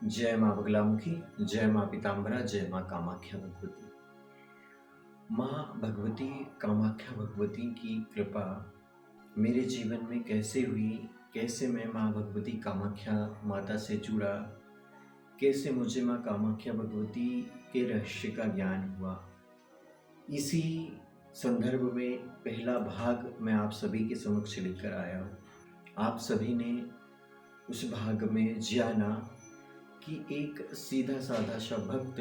जय माँ बगलामुखी, जय माँ पीताम्बरा, जय माँ कामाख्या भगवती। माँ भगवती कामाख्या भगवती की कृपा मेरे जीवन में कैसे हुई, कैसे मैं माँ भगवती कामाख्या माता से जुड़ा, कैसे मुझे माँ कामाख्या भगवती के रहस्य का ज्ञान हुआ। इसी संदर्भ में पहला भाग मैं आप सभी के समक्ष लेकर आया हूँ। आप सभी ने उस भाग में जाना कि एक सीधा साधा सा भक्त,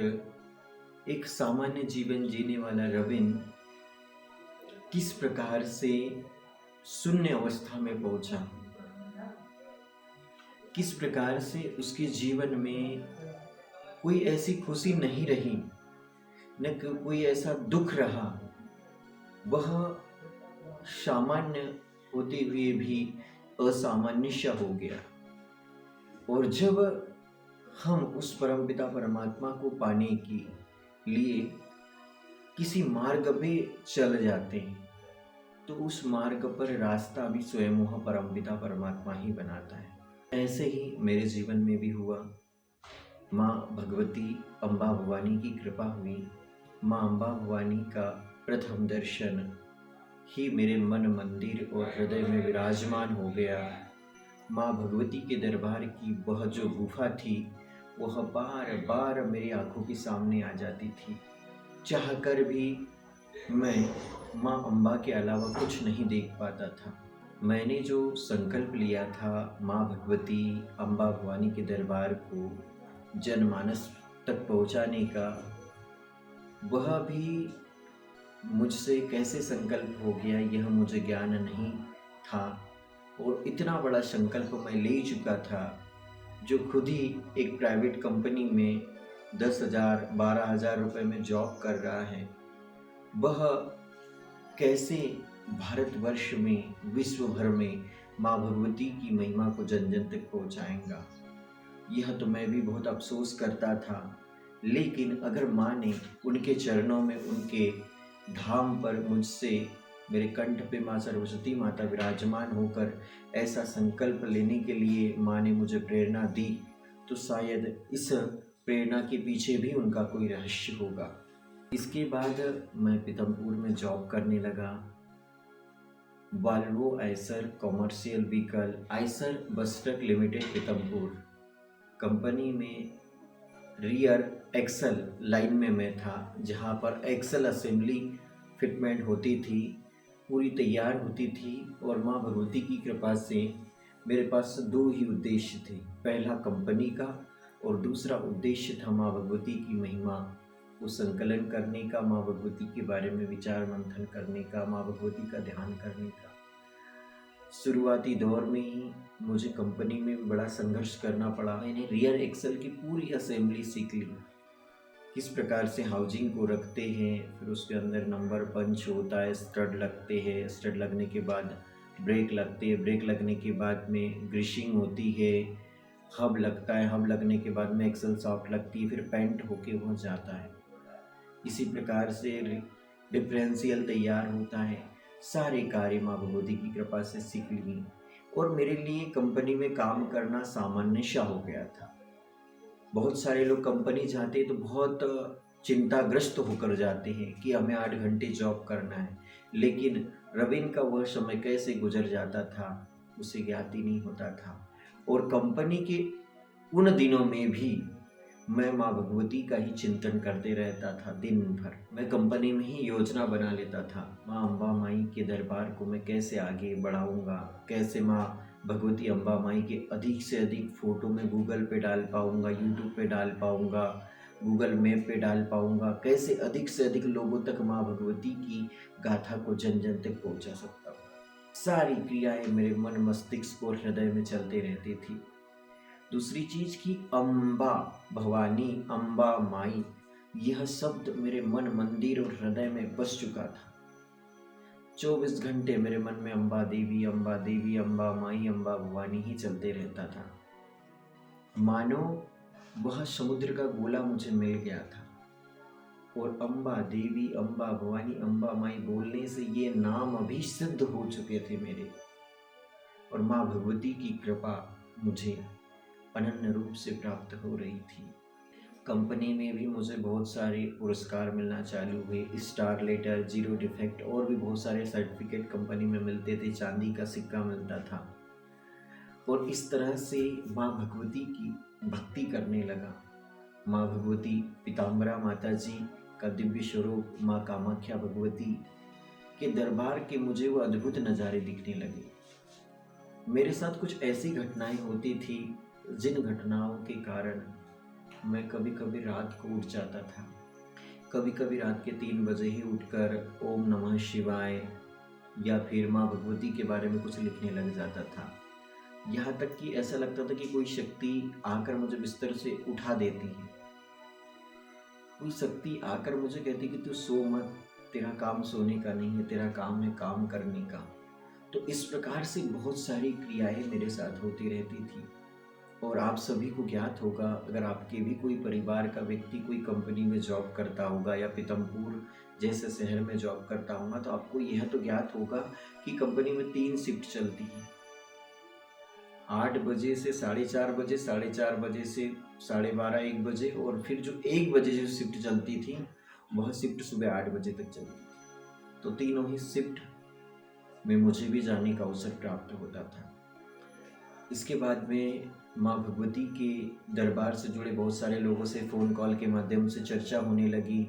एक सामान्य जीवन जीने वाला रविन किस प्रकार से शून्य अवस्था में पहुंचा, किस प्रकार से उसके जीवन में कोई ऐसी खुशी नहीं रही, न कोई ऐसा दुख रहा। वह सामान्य होते हुए भी असामान्य सा हो गया। और जब हम उस परमपिता परमात्मा को पाने के लिए किसी मार्ग पे चल जाते हैं तो उस मार्ग पर रास्ता भी स्वयं वह परमपिता परमात्मा ही बनाता है। ऐसे ही मेरे जीवन में भी हुआ। माँ भगवती अम्बा भवानी की कृपा हुई। माँ अम्बा भवानी का प्रथम दर्शन ही मेरे मन मंदिर और हृदय में विराजमान हो गया। माँ भगवती के दरबार की वह जो गुफा थी वह बार बार मेरी आंखों के सामने आ जाती थी। चाहकर भी मैं माँ अम्बा के अलावा कुछ नहीं देख पाता था। मैंने जो संकल्प लिया था माँ भगवती अम्बा भवानी के दरबार को जनमानस तक पहुँचाने का, वह भी मुझसे कैसे संकल्प हो गया यह मुझे ज्ञान नहीं था। और इतना बड़ा संकल्प मैं ले चुका था, जो खुद ही एक प्राइवेट कंपनी में 10,000 12,000 रुपये में जॉब कर रहा है, वह कैसे भारतवर्ष में, विश्व भर में माँ भगवती की महिमा को जन जन तक पहुँचाएंगा। यह तो मैं भी बहुत अफसोस करता था। लेकिन अगर माँ ने उनके चरणों में, उनके धाम पर मुझसे, मेरे कंठ पे माँ सरस्वती माता विराजमान होकर ऐसा संकल्प लेने के लिए माँ ने मुझे प्रेरणा दी, तो शायद इस प्रेरणा के पीछे भी उनका कोई रहस्य होगा। इसके बाद मैं पीतमपुर में जॉब करने लगा। Volvo Eicher commercial vehicle Eicher bus truck limited Pithampur company में रियर एक्सल लाइन में मैं था, जहाँ पर एक्सल असेंबली फिटमेंट होती थी, पूरी तैयार होती थी। और माँ भगवती की कृपा से मेरे पास दो ही उद्देश्य थे। पहला कंपनी का और दूसरा उद्देश्य था माँ भगवती की महिमा को संकलन करने का, माँ भगवती के बारे में विचार मंथन करने का, माँ भगवती का ध्यान करने का। शुरुआती दौर में ही मुझे कंपनी में भी बड़ा संघर्ष करना पड़ा। मैंने रियर एक्सल की पूरी असेंबली सीख ली, किस प्रकार से हाउजिंग को रखते हैं, फिर उसके अंदर नंबर पंच होता है, स्टड लगते हैं, स्टड लगने के बाद ब्रेक लगते हैं, ब्रेक लगने के बाद में ग्रिशिंग होती है, हब लगता है, हब लगने के बाद में एक्सल सॉफ्ट लगती है, फिर पेंट होके वह जाता है। इसी प्रकार से डिफरेंशियल तैयार होता है। सारे कार्य माँ भगवती की कृपा से सीख ली और मेरे लिए कंपनी में काम करना सामान्य सा हो गया था। बहुत सारे लोग कंपनी जाते तो बहुत चिंताग्रस्त होकर जाते हैं कि हमें 8 घंटे जॉब करना है, लेकिन रविन का वह समय कैसे गुजर जाता था उसे ज्ञात ही नहीं होता था। और कंपनी के उन दिनों में भी मैं माँ भगवती का ही चिंतन करते रहता था। दिन भर मैं कंपनी में ही योजना बना लेता था, माँ अम्बा माई के दरबार को मैं कैसे आगे बढ़ाऊँगा, कैसे माँ भगवती अम्बा माई के अधिक से अधिक फ़ोटो मैं गूगल पे डाल पाऊँगा, यूट्यूब पे डाल पाऊँगा, गूगल मैप पे डाल पाऊँगा, कैसे अधिक से अधिक लोगों तक माँ भगवती की गाथा को जन जन तक पहुँचा सकता हूँ। सारी क्रियाएं मेरे मन मस्तिष्क और हृदय में चलते रहती थी। दूसरी चीज की अम्बा भवानी, अम्बा माई, यह शब्द मेरे मन मंदिर और हृदय में बस चुका था। 24 घंटे मेरे मन में अम्बा देवी, अम्बा देवी, अम्बा माई, अम्बा भवानी ही चलते रहता था। मानो वह समुद्र का गोला मुझे मिल गया था और अम्बा देवी, अम्बा भवानी, अम्बा माई बोलने से ये नाम अभी सिद्ध हो चुके थे मेरे। और माँ भगवती की कृपा मुझे अनन्य रूप से प्राप्त हो रही थी। कंपनी में भी मुझे बहुत सारे पुरस्कार मिलना चालू हुए, स्टार लेटर, जीरो डिफेक्ट और भी बहुत सारे सर्टिफिकेट कंपनी में मिलते थे, चांदी का सिक्का मिलता था। और इस तरह से माँ भगवती की भक्ति करने लगा। माँ भगवती पीताम्बरा माता जी का दिव्य स्वरूप माँ कामाख्या भगवती के दरबार के मुझे वो अद्भुत नज़ारे दिखने लगे। मेरे साथ कुछ ऐसी घटनाएं होती थी जिन घटनाओं के कारण मैं कभी कभी रात को उठ जाता था। कभी कभी रात के 3 बजे ही उठकर ओम नमः शिवाय या फिर माँ भगवती के बारे में कुछ लिखने लग जाता था। यहाँ तक कि ऐसा लगता था कि कोई शक्ति आकर मुझे बिस्तर से उठा देती है, कोई शक्ति आकर मुझे कहती कि तू सो मत, तेरा काम सोने का नहीं है, तेरा काम है काम करने का। तो इस प्रकार से बहुत सारी क्रियाएं मेरे साथ होती रहती थी। और आप सभी को ज्ञात होगा, अगर आपके भी कोई परिवार का व्यक्ति कोई कंपनी में जॉब करता होगा या पीतमपुर जैसे शहर में जॉब करता होगा, तो आपको यह तो ज्ञात होगा कि कंपनी में 3 शिफ्ट चलती है, 8 बजे से 4:30 बजे, 4:30 बजे से 12:30 1 बजे, और फिर जो 1 बजे जो शिफ्ट चलती थी वह शिफ्ट सुबह 8 बजे तक चलती थी। तो तीनों ही शिफ्ट में मुझे भी जाने का अवसर प्राप्त होता था। इसके बाद में माँ भगवती के दरबार से जुड़े बहुत सारे लोगों से फ़ोन कॉल के माध्यम से चर्चा होने लगी।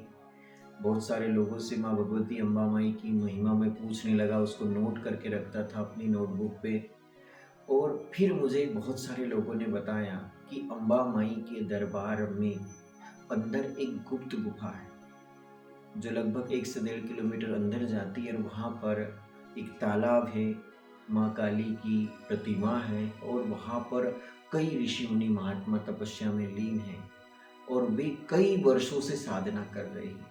बहुत सारे लोगों से माँ भगवती अम्बा माई की महिमा में पूछने लगा, उसको नोट करके रखता था अपनी नोटबुक पे। और फिर मुझे बहुत सारे लोगों ने बताया कि अम्बा माई के दरबार में अंदर एक गुप्त गुफा है जो लगभग 1 से 1.5 किलोमीटर अंदर जाती है, और वहाँ पर एक तालाब है, माँ काली की प्रतिमा है, और वहाँ पर कई ऋषि मुनि महात्मा तपस्या में लीन हैं और वे कई वर्षों से साधना कर रहे हैं।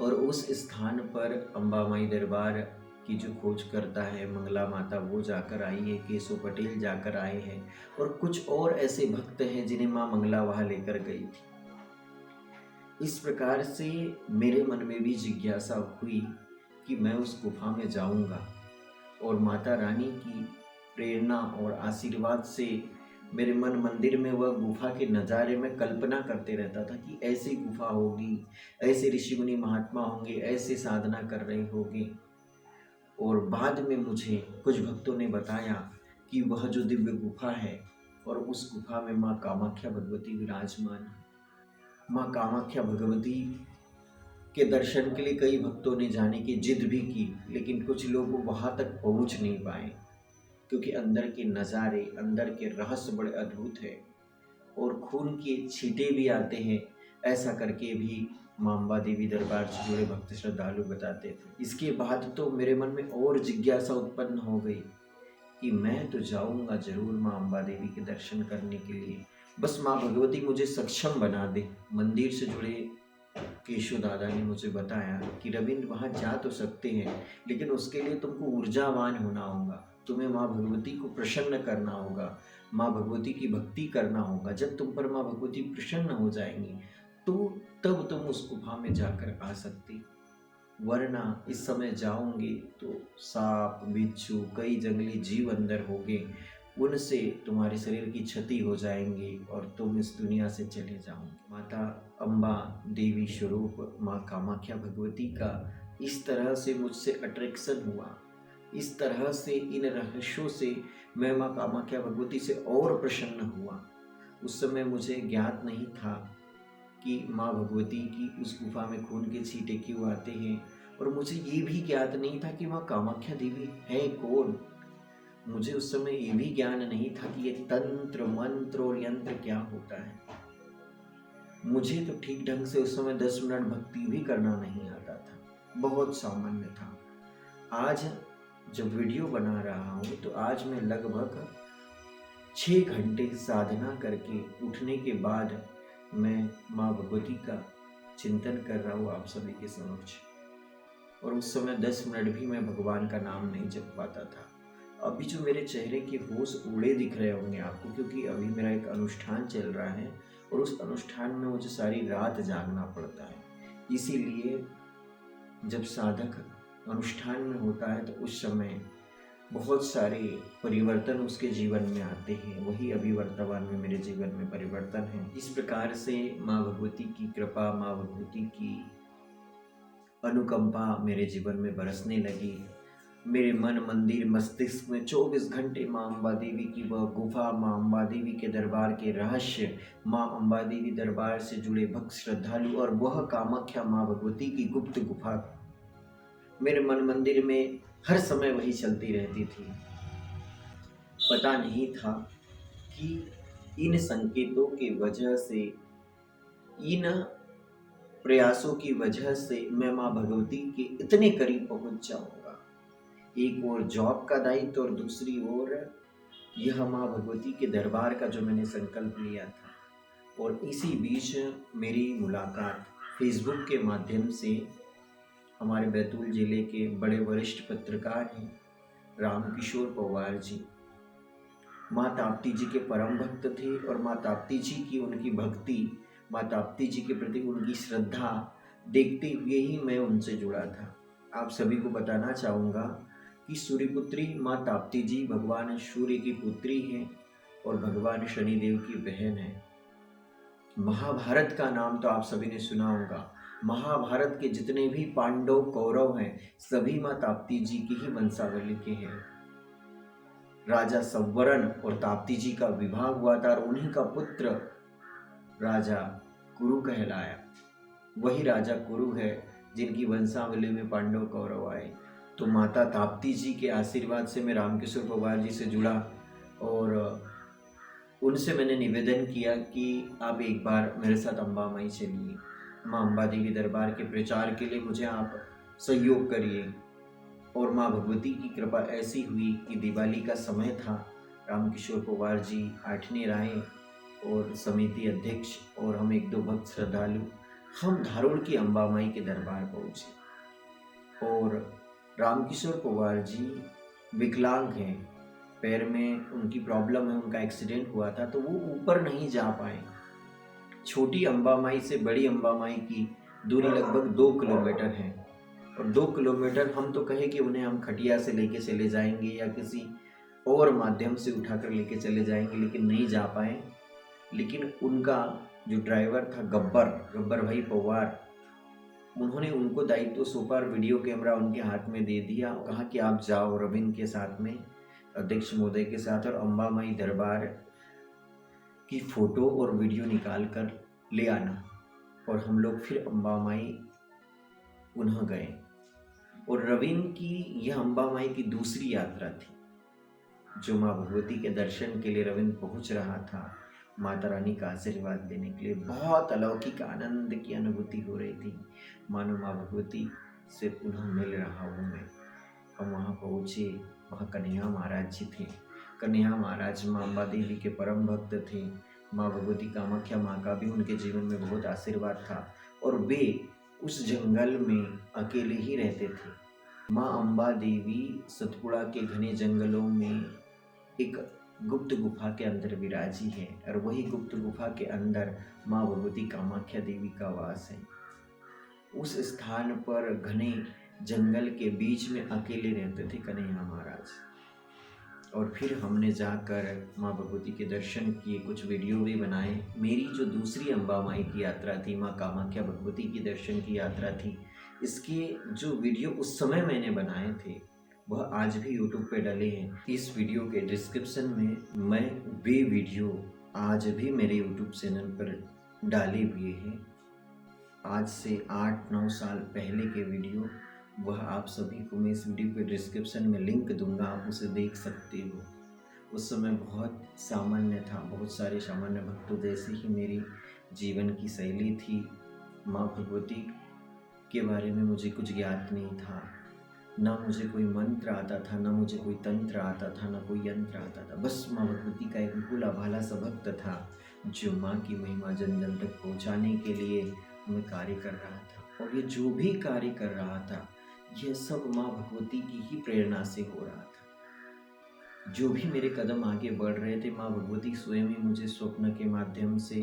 और उस स्थान पर अम्बा माई दरबार की जो खोज करता है मंगला माता, वो जाकर आई है, केशव पटेल जाकर आए हैं, और कुछ और ऐसे भक्त हैं जिन्हें माँ मंगला वहाँ लेकर गई थी। इस प्रकार से मेरे मन में भी जिज्ञासा हुई कि मैं उस गुफा में जाऊंगा, और माता रानी की प्रेरणा और आशीर्वाद से मेरे मन मंदिर में वह गुफा के नज़ारे में कल्पना करते रहता था कि ऐसी गुफा होगी, ऐसे ऋषि मुनि महात्मा होंगे, ऐसे साधना कर रहे होंगे। और बाद में मुझे कुछ भक्तों ने बताया कि वह जो दिव्य गुफा है, और उस गुफा में माँ कामाख्या भगवती विराजमान है। माँ कामाख्या भगवती के दर्शन के लिए कई भक्तों ने जाने की जिद भी की, लेकिन कुछ लोग वहाँ तक पहुँच नहीं पाए क्योंकि अंदर के नज़ारे, अंदर के रहस्य बड़े अद्भुत हैं, और खून के छींटे भी आते हैं, ऐसा करके भी माँ अम्बा देवी दरबार से जुड़े भक्त श्रद्धालु बताते थे। इसके बाद तो मेरे मन में और जिज्ञासा उत्पन्न हो गई कि मैं तो जाऊंगा जरूर माँ अम्बा देवी के दर्शन करने के लिए, बस माँ भगवती मुझे सक्षम बना दे। मंदिर से जुड़े केशव दादा ने मुझे बताया कि रविंद्र वहाँ जा तो सकते हैं, लेकिन उसके लिए तुमको ऊर्जावान होना होगा, तुम्हें माँ भगवती को प्रसन्न करना होगा, माँ भगवती की भक्ति करना होगा। जब तुम पर माँ भगवती प्रसन्न हो जाएंगी तो तब तुम उस गुफा में जाकर आ सकती, वरना इस समय जाओगे तो सांप, बिच्छू, कई जंगली जीव अंदर होंगे, उनसे तुम्हारे शरीर की क्षति हो जाएंगी और तुम इस दुनिया से चले जाओगे। माता अम्बा देवी स्वरूप माँ कामाख्या भगवती का इस तरह से मुझसे अट्रैक्शन हुआ, इस तरह से इन रहस्यों से मैं माँ कामाख्या भगवती से और प्रसन्न हुआ। उस समय मुझे ज्ञात नहीं था कि माँ भगवती की उस गुफा में खून के छींटे क्यों आते हैं, और मुझे ये भी ज्ञात नहीं था कि माँ कामाख्या देवी है कौन। मुझे उस समय ये भी ज्ञान नहीं था कि ये तंत्र, मंत्र और यंत्र क्या होता है। मुझे तो ठीक ढंग से उस समय 10 मिनट भक्ति भी करना नहीं आता था, बहुत सामान्य था। आज जब वीडियो बना रहा हूँ तो आज मैं लगभग 6 घंटे साधना करके उठने के बाद मैं माँ भगवती का चिंतन कर रहा हूँ आप सभी के समक्ष, और उस समय 10 मिनट भी मैं भगवान का नाम नहीं जप पाता था। अभी जो मेरे चेहरे के होश उड़े दिख रहे होंगे आपको, क्योंकि अभी मेरा एक अनुष्ठान चल रहा है और उस अनुष्ठान में मुझे सारी रात जागना पड़ता है। इसीलिए जब साधक अनुष्ठान में होता है तो उस समय बहुत सारे परिवर्तन उसके जीवन में आते हैं, वही अभी वर्तमान में मेरे जीवन में परिवर्तन है। इस प्रकार से माँ भगवती की कृपा, माँ भगवती की अनुकंपा मेरे जीवन में बरसने लगी। मेरे मन, मंदिर, मस्तिष्क में 24 घंटे माँ अम्बा देवी की वह गुफा, माँ अम्बा देवी के दरबार के रहस्य, माँ अम्बा देवी दरबार से जुड़े भक्त श्रद्धालु और वह कामाख्या माँ भगवती की गुप्त गुफा, मेरे मन मंदिर में हर समय वही चलती रहती थी। पता नहीं था कि इन संकेतों की वजह से, इन प्रयासों की वजह से मैं माँ भगवती के इतने करीब पहुंच जाऊंगा। एक ओर जॉब का दायित्व और दूसरी ओर यह माँ भगवती के दरबार का जो मैंने संकल्प लिया था। और इसी बीच मेरी मुलाकात फेसबुक के माध्यम से हमारे बैतूल जिले के बड़े वरिष्ठ पत्रकार हैं रामकिशोर पवार जी। माँ ताप्ती जी के परम भक्त थे और माँ ताप्ती जी की उनकी भक्ति, माँ ताप्ती जी के प्रति उनकी श्रद्धा देखते हुए ही मैं उनसे जुड़ा था। आप सभी को बताना चाहूँगा कि सूर्यपुत्री माँ ताप्ती जी भगवान सूर्य की पुत्री हैं और भगवान शनिदेव की बहन है। महाभारत का नाम तो आप सभी ने सुना होगा। महाभारत के जितने भी पांडव कौरव हैं सभी माँ ताप्ती जी की ही वंशावली के हैं। राजा संवरण और ताप्ती जी का विवाह हुआ था और उन्हीं का पुत्र राजा कुरु कहलाया। वही राजा कुरु है जिनकी वंशावली में पांडव कौरव आए। तो माता ताप्ती जी के आशीर्वाद से मैं रामकिशोर पवार जी से जुड़ा और उनसे मैंने निवेदन किया कि आप एक बार मेरे साथ अम्बा माई चलिए, माँ अम्बा देवी दरबार के प्रचार के लिए मुझे आप सहयोग करिए। और माँ भगवती की कृपा ऐसी हुई कि दिवाली का समय था। रामकिशोर पवार जी, आठनेर आए और समिति अध्यक्ष और हम एक दो भक्त श्रद्धालु हम धारोड़ की अम्बा माई के दरबार पहुँचे। और रामकिशोर पवार जी विकलांग हैं, पैर में उनकी प्रॉब्लम है, उनका एक्सीडेंट हुआ था तो वो ऊपर नहीं जा पाए। छोटी अम्बा माई से बड़ी अम्बा माई की दूरी लगभग 2 किलोमीटर है और 2 किलोमीटर हम तो कहे कि उन्हें हम खटिया से लेके चले जाएंगे या किसी और माध्यम से उठाकर लेके चले जाएंगे, लेकिन नहीं जा पाए। लेकिन उनका जो ड्राइवर था गब्बर भाई पवार, उन्होंने उनको दायित्व सौंपा और वीडियो कैमरा उनके हाथ में दे दिया। कहा कि आप जाओ रविंद्र के साथ में, अध्यक्ष महोदय के साथ, और अम्बा माई दरबार की फ़ोटो और वीडियो निकाल कर ले आना। और हम लोग फिर अम्बा माई पुनः गए। और रविंद्र की यह अम्बा माई की दूसरी यात्रा थी जो माँ भगवती के दर्शन के लिए रविंद्र पहुँच रहा था, माता रानी का आशीर्वाद देने के लिए। बहुत अलौकिक आनंद की अनुभूति हो रही थी, मानो माँ भगवती से पुनः मिल रहा हूँ मैं। हम वहाँ पहुँचे, वहाँ कन्हैया महाराज जी थे। कन्हैया महाराज माँ अम्बा देवी के परम भक्त थे। माँ भगवती कामाख्या माँ का भी उनके जीवन में बहुत आशीर्वाद था और वे उस जंगल में अकेले ही रहते थे। माँ अम्बा देवी सतपुड़ा के घने जंगलों में एक गुप्त गुफा के अंदर विराजी है और वही गुप्त गुफा के अंदर माँ भगवती कामाख्या देवी का वास है। उस स्थान पर घने जंगल के बीच में अकेले रहते थे कन्हैया महाराज। और फिर हमने जाकर माँ भगवती के दर्शन किए, कुछ वीडियो भी बनाए। मेरी जो दूसरी अम्बा माई की यात्रा थी, माँ कामाख्या भगवती की दर्शन की यात्रा थी, इसके जो वीडियो उस समय मैंने बनाए थे वह आज भी यूट्यूब पे डले हैं। इस वीडियो के डिस्क्रिप्शन में मैं वे वीडियो आज भी मेरे यूट्यूब चैनल पर डाले हुए हैं। आज से 8-9 साल पहले के वीडियो, वह आप सभी को मैं इस वीडियो के डिस्क्रिप्शन में लिंक दूंगा, आप उसे देख सकते हो। उस समय बहुत सामान्य था, बहुत सारे सामान्य भक्तों जैसे ही मेरी जीवन की शैली थी। माँ भगवती के बारे में मुझे कुछ ज्ञात नहीं था, ना मुझे कोई मंत्र आता था, ना मुझे कोई तंत्र आता था, ना कोई यंत्र आता था। बस माँ भगवती का एक भोला भाला सा भक्त था जो माँ की महिमा जन जन तक पहुँचाने के लिए मैं कार्य कर रहा था। और ये जो भी कार्य कर रहा था यह सब माँ भगवती की ही प्रेरणा से हो रहा था। जो भी मेरे कदम आगे बढ़ रहे थे, माँ भगवती स्वयं ही मुझे स्वप्न के माध्यम से,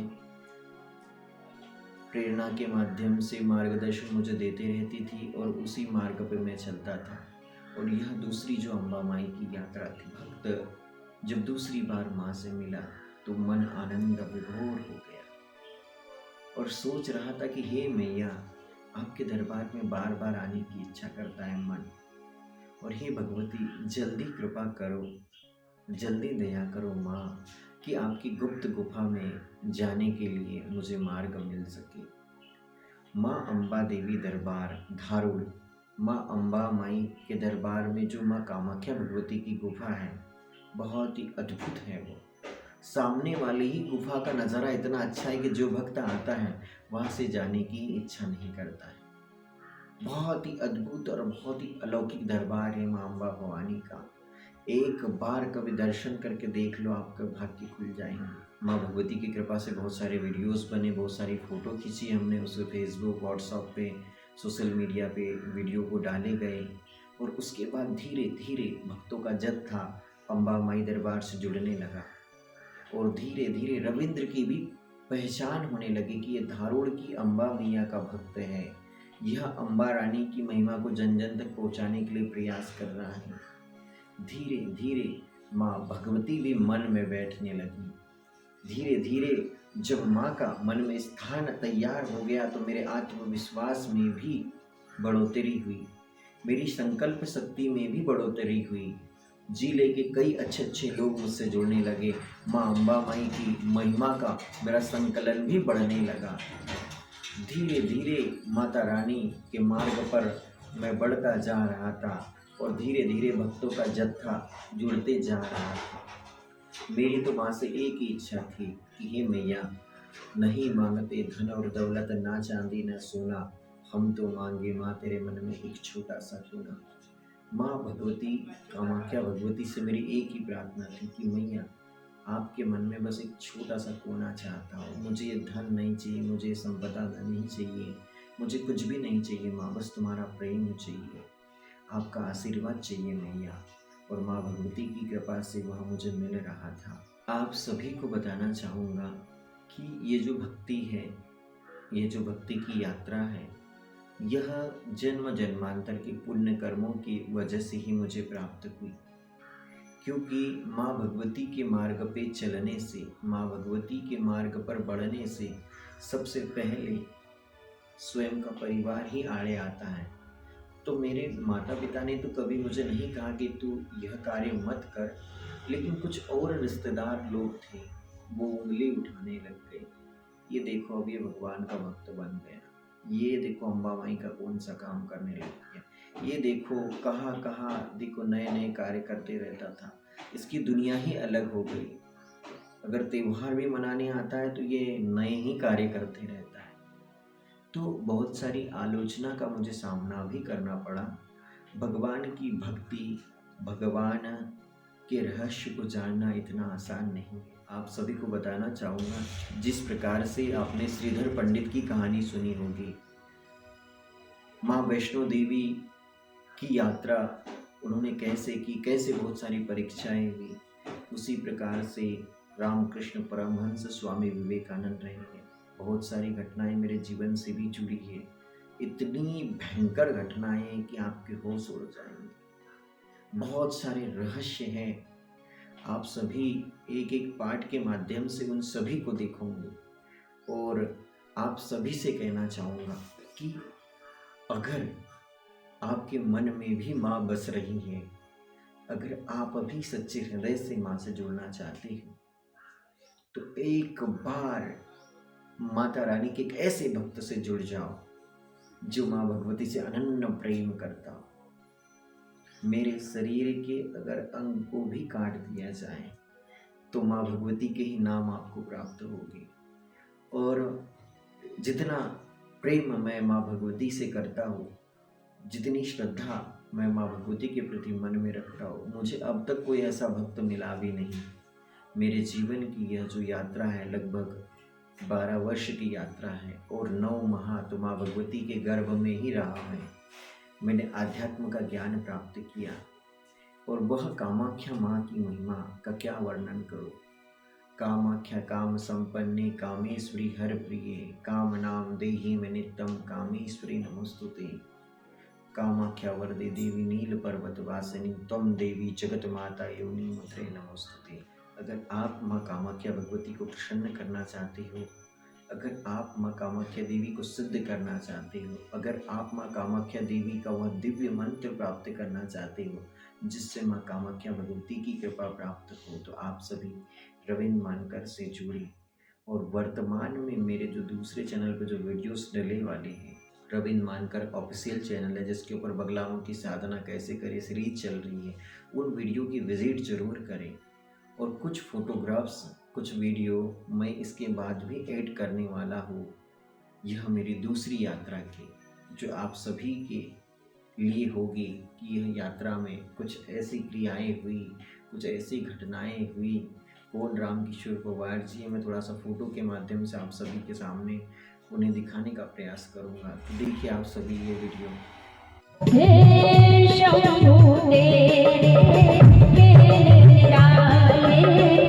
प्रेरणा के माध्यम से मार्गदर्शन मुझे देते रहती थी और उसी मार्ग पे मैं चलता था। और यह दूसरी जो अम्बा माई की यात्रा थी। भक्त जब दूसरी बार माँ से मिला तो मन आनंद विभोर हो गया और सोच रहा था कि हे मैया, आपके दरबार में बार बार आने की इच्छा करता है मन, और हे भगवती जल्दी कृपा करो, जल्दी दया करो माँ, कि आपकी गुप्त गुफा में जाने के लिए मुझे मार्ग मिल सके। माँ अम्बा देवी दरबार धारुल, माँ अम्बा माई के दरबार में जो माँ कामाख्या भगवती की गुफा है, बहुत ही अद्भुत है। वो सामने वाली ही गुफा का नज़ारा इतना अच्छा है कि जो भक्त आता है वहाँ से जाने की इच्छा नहीं करता है। बहुत ही अद्भुत और बहुत ही अलौकिक दरबार है माँ अम्बा भवानी का। एक बार कभी दर्शन करके देख लो, आपका भाग्य खुल जाएंगे। माँ भगवती की कृपा से बहुत सारे वीडियोस बने, बहुत सारी फ़ोटो खींची हमने, उसे फेसबुक व्हाट्सएप पे सोशल मीडिया पे वीडियो को डाले गए, और उसके बाद धीरे धीरे भक्तों का जत्था अम्बा माई दरबार से जुड़ने लगा, और धीरे धीरे रविंद्र की भी पहचान होने लगी कि ये धारोड़ की अम्बा मैया का भक्त है, यह अम्बा रानी की महिमा को जन जन तक पहुँचाने के लिए प्रयास कर रहा है। धीरे धीरे माँ भगवती भी मन में बैठने लगी। धीरे धीरे जब माँ का मन में स्थान तैयार हो गया तो मेरे आत्मविश्वास में भी बढ़ोतरी हुई, मेरी संकल्प शक्ति में भी बढ़ोतरी हुई। जिले के कई अच्छे अच्छे लोग मुझसे जुड़ने लगे। माँ अम्बा माई की महिमा का मेरा संकलन भी बढ़ने लगा। धीरे धीरे माता रानी के मार्ग पर मैं बढ़ता जा रहा था, और धीरे धीरे भक्तों का जत्था जुड़ते जा रहा था। मेरी तो माँ से एक ही इच्छा थी कि हे मैया, नहीं मांगते धन और दौलत, ना चांदी ना सोना, हम तो मांगे माँ तेरे मन में एक छोटा सा कोना। माँ भगवती कामाख्या भगवती से मेरी एक ही प्रार्थना थी कि मैया, आपके मन में बस एक छोटा सा कोना चाहता हूँ। मुझे ये धन नहीं चाहिए, मुझे संपदा नहीं चाहिए, मुझे कुछ भी नहीं चाहिए माँ, बस तुम्हारा प्रेम चाहिए, आपका आशीर्वाद चाहिए मैया। और माँ भगवती की कृपा से वह मुझे मिल रहा था। आप सभी को बताना चाहूँगा कि ये जो भक्ति है, ये जो भक्ति की यात्रा है, यह जन्म जन्मांतर के पुण्य कर्मों की वजह से ही मुझे प्राप्त हुई। क्योंकि माँ भगवती के मार्ग पे चलने से, माँ भगवती के मार्ग पर बढ़ने से सबसे पहले स्वयं का परिवार ही आड़े आता है। तो मेरे माता पिता ने तो कभी मुझे नहीं कहा कि तू यह कार्य मत कर, लेकिन कुछ और रिश्तेदार लोग थे, वो उंगली उठाने लग गए। ये देखो अब ये भगवान का भक्त बन गया, ये देखो अम्बा माई का कौन सा काम करने लग गया, ये देखो कहाँ कहाँ देखो नए नए कार्य करते रहता था, इसकी दुनिया ही अलग हो गई। अगर त्योहार भी मनाने आता है तो ये नए ही कार्य करते रहता है। तो बहुत सारी आलोचना का मुझे सामना भी करना पड़ा। भगवान की भक्ति, भगवान के रहस्य को जानना इतना आसान नहीं है। आप सभी को बताना चाहूँगा, जिस प्रकार से आपने श्रीधर पंडित की कहानी सुनी होगी, माँ वैष्णो देवी की यात्रा उन्होंने कैसे की, कैसे बहुत सारी परीक्षाएं हुई, उसी प्रकार से रामकृष्ण परमहंस स्वामी विवेकानंद रहे हैं। बहुत सारी घटनाएं मेरे जीवन से भी जुड़ी है, इतनी भयंकर घटनाएं कि आपके होश उड़ जाएंगे। बहुत सारे रहस्य हैं, आप सभी एक एक पाठ के माध्यम से उन सभी को देखोगे, और आप सभी से कहना चाहूँगा कि अगर आपके मन में भी माँ बस रही है, अगर आप अभी सच्चे हृदय से माँ से जुड़ना चाहते हैं, तो एक बार माता रानी के एक ऐसे भक्त से जुड़ जाओ जो माँ भगवती से अनन्य प्रेम करता हो। मेरे शरीर के अगर अंग को भी काट दिया जाए तो माँ भगवती के ही नाम आपको प्राप्त होगी। और जितना प्रेम मैं माँ भगवती से करता हूँ, जितनी श्रद्धा मैं माँ भगवती के प्रति मन में रखता हूँ, मुझे अब तक कोई ऐसा भक्त मिला भी नहीं। मेरे जीवन की यह जो यात्रा है लगभग 12 वर्ष की यात्रा है, और 9 माह तो माँ भगवती के गर्भ में ही रहा है। मैंने आध्यात्म का ज्ञान प्राप्त किया, और वह कामाख्या माँ की महिमा का क्या वर्णन करूँ। कामाख्या काम संपन्ने कामेश्वरी हर प्रिये, काम नाम देहि में नित्यम कामेश्वरी नमस्तुते। कामाख्या वरदे देवी नील पर्वत वासिनी त्वं देवी जगत माता योनि मुद्रे नमोस्तुते। अगर आप माँ कामाख्या भगवती को प्रसन्न करना चाहते हो, अगर आप माँ कामाख्या देवी को सिद्ध करना चाहते हो, अगर आप माँ कामाख्या देवी का वह दिव्य मंत्र प्राप्त करना चाहते हो जिससे माँ कामाख्या भगवती की कृपा प्राप्त हो, तो आप सभी रविंद्र मानकर से जुड़े। और वर्तमान में मेरे जो दूसरे चैनल पर जो वीडियोस डले वाले हैं, रविंद्र मानकर ऑफिशियल चैनल है जिसके ऊपर बगलामुखी की साधना कैसे करें सीरीज चल रही है, उन वीडियो की विजिट जरूर करें। और कुछ फोटोग्राफ्स, कुछ वीडियो मैं इसके बाद भी ऐड करने वाला हूँ। यह मेरी दूसरी यात्रा की, जो आप सभी के लिए होगी कि यह यात्रा में कुछ ऐसी क्रियाएं हुई, कुछ ऐसी घटनाएं हुई। कौन रामकिशोर पवार जी, मैं थोड़ा सा फोटो के माध्यम से आप सभी के सामने उन्हें दिखाने का प्रयास करूंगा। तो देखिए आप सभी ये वीडियो। हे शंभु तेरे के निराले